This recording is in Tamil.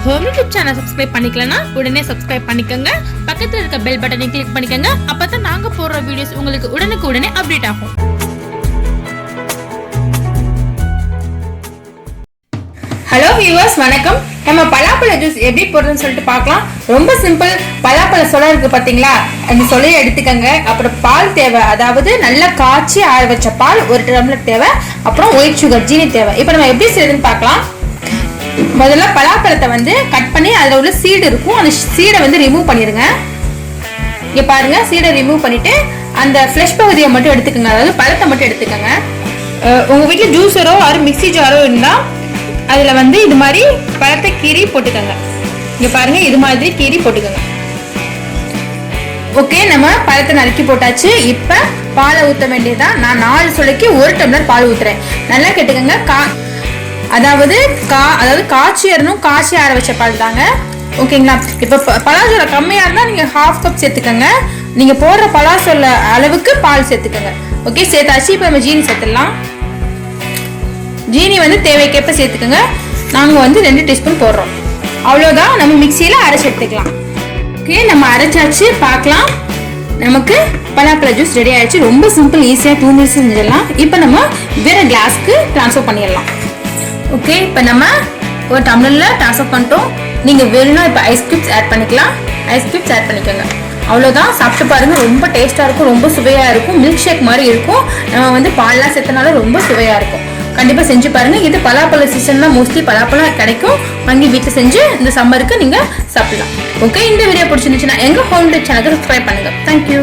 ஹோம் யூடியூப் சேனல் சப்ஸ்கிரைப் பண்ணிக்கலனா உடனே சப்ஸ்கிரைப் பண்ணிக்கோங்க. பக்கத்துல இருக்க பெல் பட்டனை கிளிக் பண்ணிக்கோங்க. அப்பதான் நாங்க போடுற வீடியோஸ் உங்களுக்கு உடனுக்குடனே அப்டேட் ஆகும். ஹலோ வியூவர்ஸ், வணக்கம். நம்ம பலாப்பழ ஜூஸ் எப்படி போடுறதுன்னு சொல்லிட்டு பார்க்கலாம். ரொம்ப சிம்பிள். பலாப்பழ சொலை இருக்கு பாத்தீங்களா, அந்த சொலையை எடுத்துக்கங்க. அப்புறம் பால் தேவை, அதாவது நல்லா காய்ச்சி ஆற வச்ச பால் 1 டம்ளர் தேவை. அப்புறம் ஒயிட் சுகர் ஜீனி தேவை. இப்போ நம்ம எப்படி செய்யறதுன்னு பார்க்கலாம். முதல்ல பலாப்பழத்தை வந்து கட் பண்ணி அதில் உள்ள சீடு இருக்கும், அந்த சீடை வந்து ரிமூவ் பண்ணிடுங்க. இங்கே பாருங்க, சீடை ரிமூவ் பண்ணிட்டு அந்த ஃப்ளஷ் பகுதியை மட்டும் எடுத்துக்கோங்க, அதாவது பழத்தை மட்டும் எடுத்துக்கோங்க. உங்கள் வீட்டில் ஜூஸரோ ஒரு மிக்சி ஜாரோ இருந்தால் அதில் வந்து இது மாதிரி பழத்தை கீறி போட்டுக்கோங்க. இங்கே பாருங்க, இது மாதிரி கீறி போட்டுக்கோங்க. ஓகே, நம்ம பழத்தை நறுக்கி போட்டாச்சு. இப்போ பாலை ஊற்ற வேண்டியதான். நான் 4 சொலைக்கு 1 டம்ளர் பால் ஊற்றுறேன். நல்லா கேட்டுக்கோங்க. அதாவது காய்ச்சி ஏறணும், காய்ச்சி ஆற வச்ச பால் தாங்க. ஓகேங்களா? இப்போ பலாசோலை கம்மியாக இருந்தால் நீங்கள் 1/2 கப் சேர்த்துக்கோங்க. நீங்கள் போடுற பலாசோலை அளவுக்கு பால் சேர்த்துக்கோங்க. ஓகே, சேர்த்தாச்சு. இப்போ நம்ம ஜீனி சேர்த்துடலாம். ஜீனி வந்து தேவைக்கேற்ப சேர்த்துக்கோங்க. நாங்கள் வந்து 2 டீஸ்பூன் போடுறோம். அவ்வளோதான். நம்ம மிக்சியில் அரைச்சி எடுத்துக்கலாம். ஓகே, நம்ம அரைச்சாச்சு. பார்க்கலாம். நமக்கு பலாப்பழ ஜூஸ் ரெடி ஆயிடுச்சு. ரொம்ப சிம்பிள், ஈஸியாக 2 மினிட்ஸ் செஞ்சிடலாம். இப்போ நம்ம வேறு கிளாஸ்க்கு ட்ரான்ஸ்ஃபர் பண்ணிடலாம். ஓகே, இப்போ நம்ம ஒரு டம்ளரில் ட்ரான்ஸ்ஃபர் பண்ணிட்டோம். நீங்கள் வேணும்னா இப்போ ஐஸ் கியூப்ஸ் ஆட் பண்ணிக்கலாம். ஐஸ் கியூப்ஸ் ஆட் பண்ணிக்கோங்க. அவ்வளோதான். சாப்பிட்டு பாருங்கள், ரொம்ப டேஸ்ட்டாக இருக்கும், ரொம்ப சுவையாக இருக்கும். மில்க் ஷேக் மாதிரி இருக்கும். நம்ம வந்து பால்லாம் சேர்த்தனால ரொம்ப சுவையாக இருக்கும். கண்டிப்பாக செஞ்சு பாருங்கள். இது பலாப்பழ சீசன்லாம் மோஸ்ட்லி பலாப்பழம் கிடைக்கும். வாங்கி வீட்டில் செஞ்சு இந்த சம்மருக்கு நீங்கள் சாப்பிடலாம். ஓகே, இந்த வீடியோ பிடிச்சிருந்துச்சுன்னா எங்கள் ஹோம் யூடியூப் சேனலுக்கு சப்ஸ்கிரைப் பண்ணுங்கள். தேங்க்யூ.